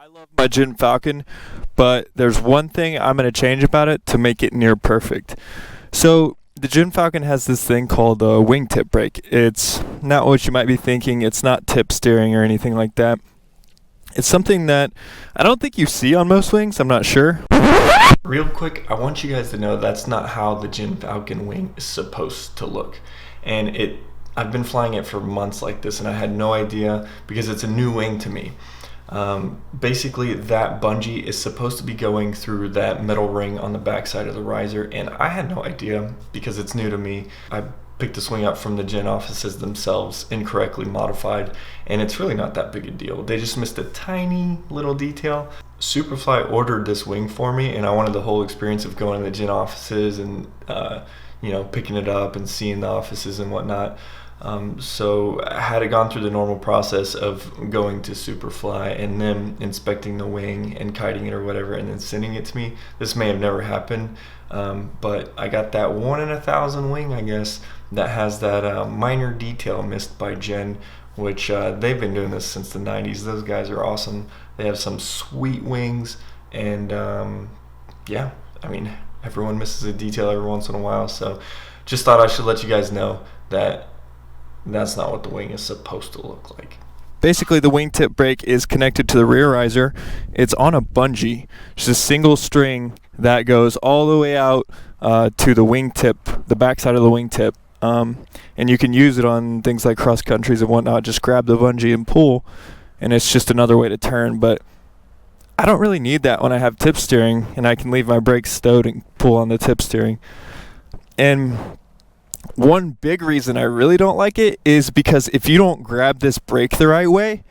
I love my Gin Falcon, but there's one thing I'm going to change about it to make it near perfect. So the Gin Falcon has this thing called a wingtip brake. It's not what you might be thinking. It's not tip steering or anything like that. It's something that I don't think you see on most wings. I'm not sure. Real quick, I want you guys to know that's not how the Gin Falcon wing is supposed to look. And I've been flying it for months like this, and I had no idea because it's a new wing to me. Basically, that bungee is supposed to be going through that metal ring on the backside of the riser, and I had no idea because it's new to me. I picked this wing up from the Gin offices themselves, incorrectly modified, and it's really not that big a deal. They just missed a tiny little detail. Superfly ordered this wing for me, and I wanted the whole experience of going to the Gin offices and picking it up and seeing the offices and whatnot. So had it gone through the normal process of going to Superfly and them inspecting the wing and kiting it or whatever and then sending it to me, this may have never happened. But I got that 1 in 1,000 wing, I guess, that has that minor detail missed by Gin, which they've been doing this since the 90s. Those guys are awesome. They have some sweet wings, and everyone misses a detail every once in a while. So just thought I should let you guys know that that's not what the wing is supposed to look like. Basically, the wingtip brake is connected to the rear riser. It's on a bungee, just a single string that goes all the way out to the wingtip, the backside of the wingtip. And you can use it on things like cross countries and whatnot. Just grab the bungee and pull, and it's just another way to turn. But I don't really need that when I have tip steering, and I can leave my brakes stowed and pull on the tip steering. And one big reason I really don't like it is because if you don't grab this brake the right way,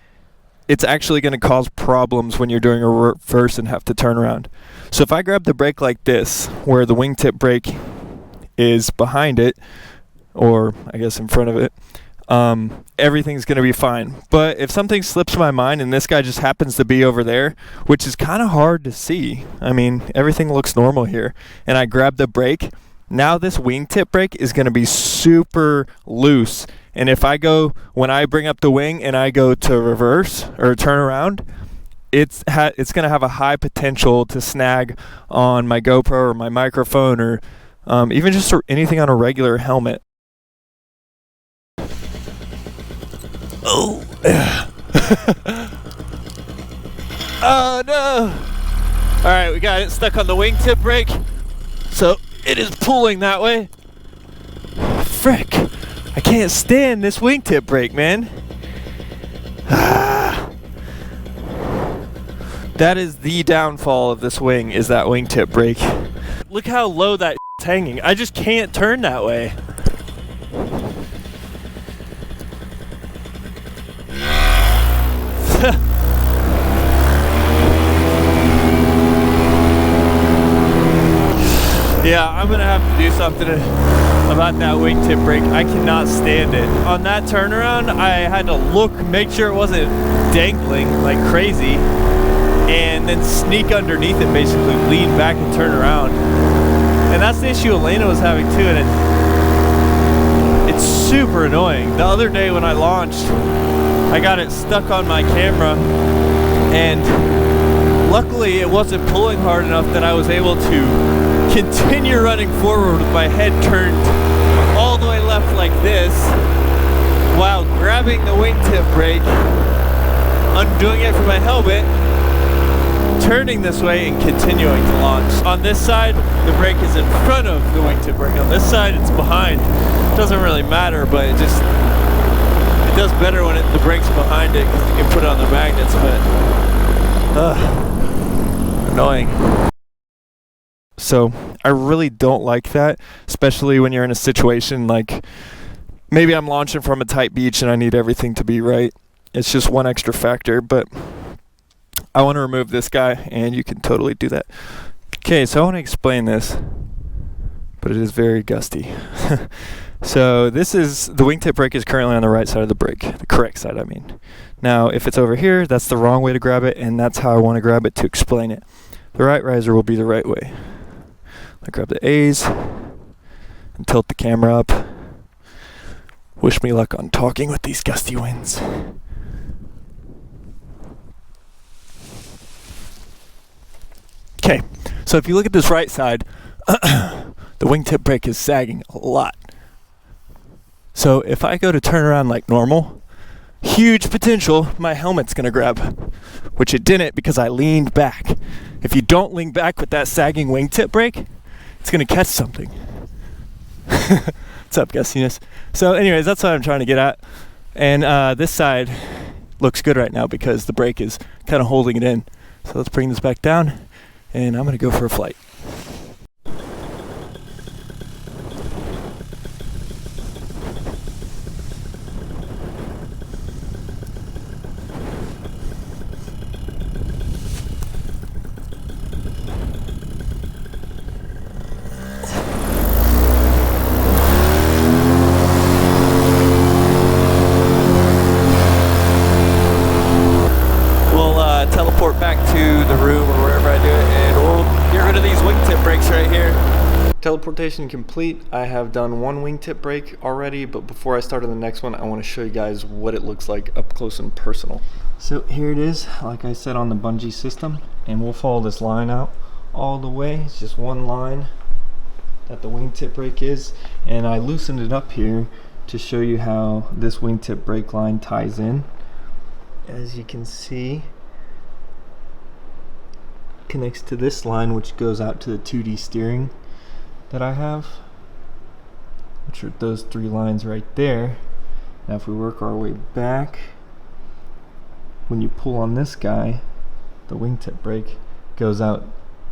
it's actually going to cause problems when you're doing a reverse and have to turn around. So if I grab the brake like this, where the wingtip brake is behind it, or I guess in front of it, everything's going to be fine. But if something slips my mind and this guy just happens to be over there, which is kind of hard to see, I mean, everything looks normal here, and I grab the brake, now this wingtip brake is going to be super loose. And if when I bring up the wing and I go to reverse or turn around, it's going to have a high potential to snag on my GoPro or my microphone or even just anything on a regular helmet. Oh. Oh no. Alright, we got it stuck on the wingtip brake. So it is pulling that way. Frick. I can't stand this wingtip brake, man. That is the downfall of this wing, is that wingtip brake. Look how low that is hanging. I just can't turn that way. Yeah, I'm going to have to do something about that wingtip brake. I cannot stand it. On that turnaround, I had to make sure it wasn't dangling like crazy, and then sneak underneath it, basically lean back and turn around. And that's the issue Elena was having too, and it's super annoying. The other day when I launched, I got it stuck on my camera, and luckily it wasn't pulling hard enough that I was able to continue running forward with my head turned all the way left like this while grabbing the wingtip brake, undoing it from my helmet, turning this way and continuing to launch. On this side, the brake is in front of the wingtip brake. On this side, it's behind. It doesn't really matter, but it does better when the brake's behind it because you can put it on the magnets, but annoying. So I really don't like that, especially when you're in a situation like maybe I'm launching from a tight beach and I need everything to be right. It's just one extra factor, but I want to remove this guy, and you can totally do that. Okay, so I want to explain this, but it is very gusty. So the wingtip brake is currently on the right side of the brake, the correct side, I mean. Now, if it's over here, that's the wrong way to grab it, and that's how I want to grab it to explain it. The right riser will be the right way. I grab the A's and tilt the camera up. Wish me luck on talking with these gusty winds. Okay, so if you look at this right side, the wingtip brake is sagging a lot. So if I go to turn around like normal, huge potential my helmet's going to grab, which it didn't because I leaned back. If you don't lean back with that sagging wingtip brake, it's going to catch something. What's up, gussiness? So anyways, that's what I'm trying to get at. And this side looks good right now because the brake is kind of holding it in. So let's bring this back down, and I'm going to go for a flight. Teleport back to the room or wherever I do it, and we'll get rid of these wingtip brakes right here. Teleportation complete. I have done one wingtip brake already, but before I start on the next one, I want to show you guys what it looks like up close and personal. So here it is, like I said, on the bungee system, and we'll follow this line out all the way. It's just one line that the wingtip brake is, and I loosened it up here to show you how this wingtip brake line ties in. As you can see, connects to this line, which goes out to the 2D steering that I have, which are those three lines right there. Now if we work our way back, when you pull on this guy, the wingtip brake goes out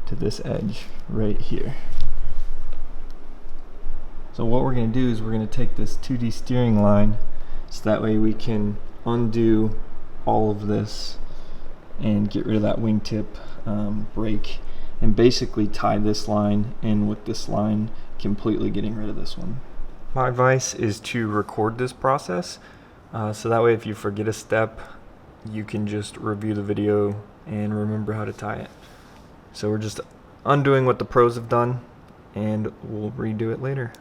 to this edge right here. So what we're going to do is we're going to take this 2D steering line, so that way we can undo all of this and get rid of that wingtip brake, and basically tie this line in with this line, completely getting rid of this one. My advice is to record this process, so that way if you forget a step, you can just review the video and remember how to tie it. So we're just undoing what the pros have done, and we'll redo it later.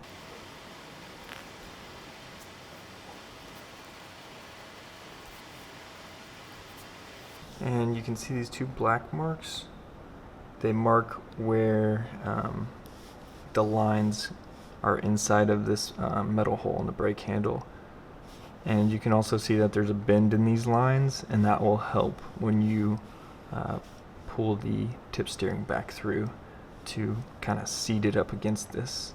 And you can see these two black marks. They mark where the lines are inside of this metal hole in the brake handle. And you can also see that there's a bend in these lines, and that will help when you pull the tip steering back through to kind of seat it up against this,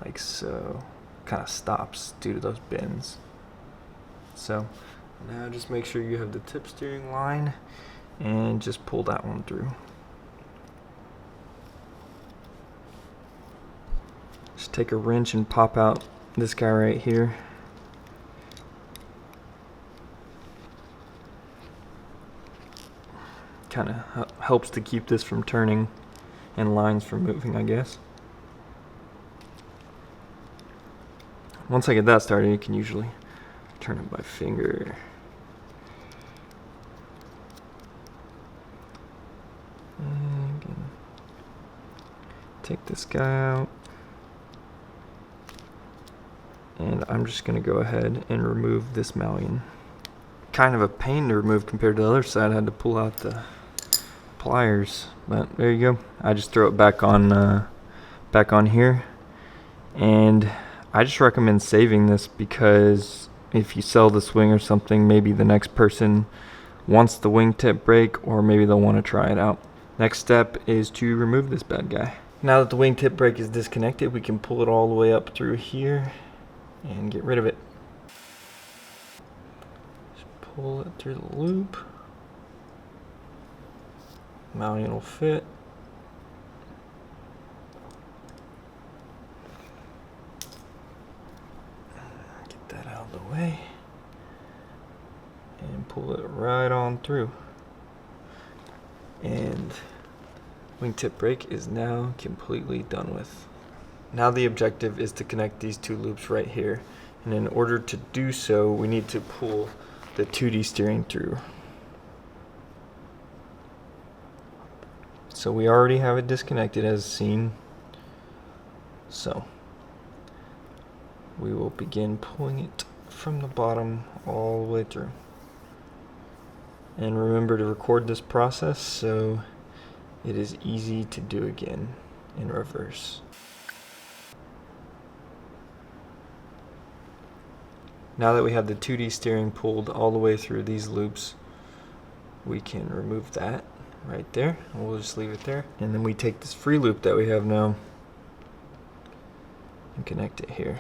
like so. Kind of stops due to those bends. So now just make sure you have the tip steering line and just pull that one through. Just take a wrench and pop out this guy right here. Kind of helps to keep this from turning and lines from moving, I guess. Once I get that started, you can usually turn it by finger. And take this guy out. And I'm just going to go ahead and remove this malleon. Kind of a pain to remove compared to the other side. I had to pull out the pliers, but there you go. I just throw it back on here, and I just recommend saving this, because if you sell this wing or something, maybe the next person wants the wingtip brake, or maybe they'll want to try it out. Next step is to remove this bad guy. Now that the wingtip brake is disconnected, we can pull it all the way up through here and get rid of it. Just pull it through the loop. Malleon will fit. Get that out of the way and pull it right on through. And wingtip brake is now completely done with. Now the objective is to connect these two loops right here, and in order to do so, we need to pull the 2D steering through. So we already have it disconnected as seen. So we will begin pulling it from the bottom all the way through. And remember to record this process so it is easy to do again in reverse. Now that we have the 2D steering pulled all the way through these loops, we can remove that right there. We'll just leave it there. And then we take this free loop that we have now and connect it here.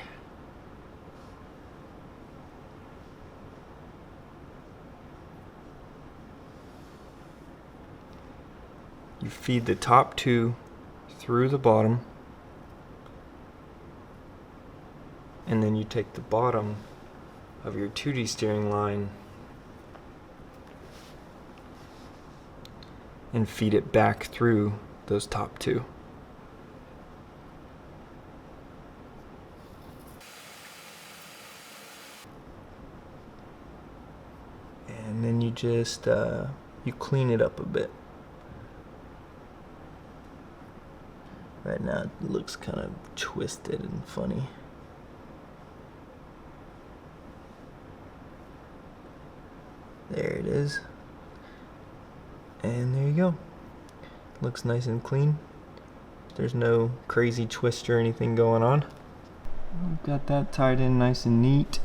You feed the top two through the bottom, and then you take the bottom of your 2D steering line and feed it back through those top two. And then you just you clean it up a bit. Right now it looks kind of twisted and funny. There it is. And there you go. Looks nice and clean. There's no crazy twist or anything going on. We've got that tied in nice and neat.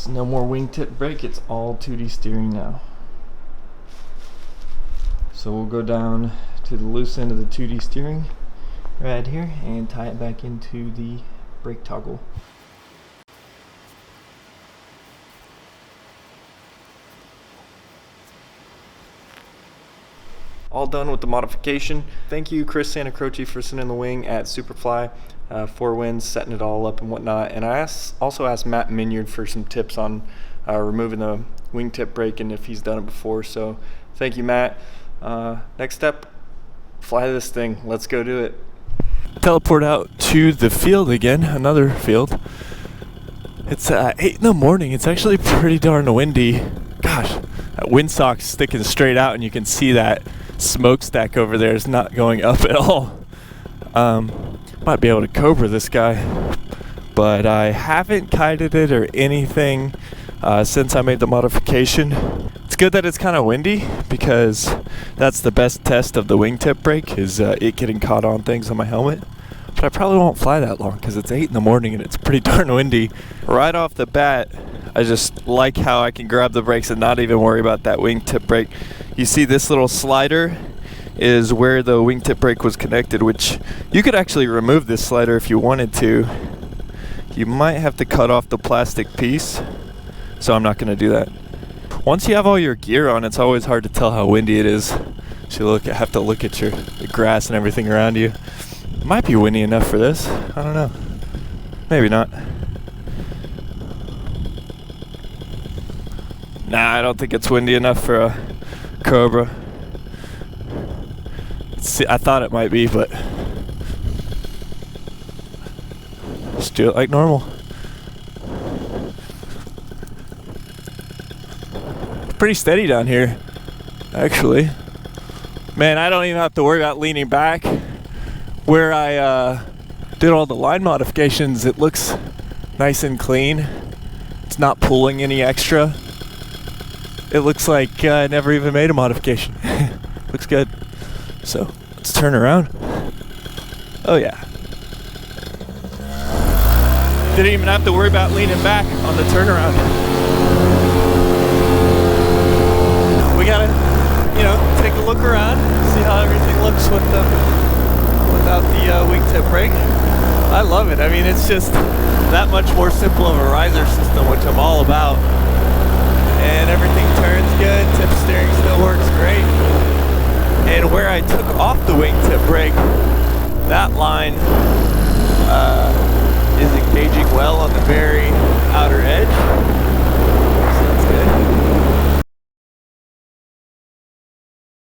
No more wingtip brake, it's all 2D steering now. So we'll go down to the loose end of the 2D steering right here and tie it back into the brake toggle. All done with the modification. Thank you, Chris Santacroce, for sending the wing at Superfly. 4 Winds, setting it all up and whatnot. And I also asked Matt Minyard for some tips on removing the wingtip brake and if he's done it before. So thank you, Matt. Next step, fly this thing. Let's go do it. Teleport out to the field again, another field. It's 8 in the morning. It's actually pretty darn windy. Gosh, that windsock's sticking straight out, and you can see that smokestack over there is not going up at all. Might be able to Cobra this guy, but I haven't kited it or anything since I made the modification. It's good that it's kind of windy, because that's the best test of the wingtip brake, is it getting caught on things on my helmet. But I probably won't fly that long because it's 8 in the morning and it's pretty darn windy. Right off the bat, I just like how I can grab the brakes and not even worry about that wingtip brake. You see this little slider is where the wingtip brake was connected, which you could actually remove this slider if you wanted to. You might have to cut off the plastic piece, so I'm not going to do that. Once you have all your gear on, it's always hard to tell how windy it is. So you have to look at the grass and everything around you. It might be windy enough for this. I don't know. Maybe not. Nah, I don't think it's windy enough for a Cobra. See, I thought it might be, but just do it like normal. Pretty steady down here, actually. Man, I don't even have to worry about leaning back. Where I did all the line modifications, it looks nice and clean. It's not pulling any extra. It looks like I never even made a modification. Looks good. So let's turn around. Oh yeah. Didn't even have to worry about leaning back on the turnaround. We gotta, take a look around, see how everything looks without the wingtip brake. I love it. I mean, it's just that much more simple of a riser system, which I'm all about. And everything turns good. Tip steering still works great. And where I took off the wingtip brake, that line is engaging well on the very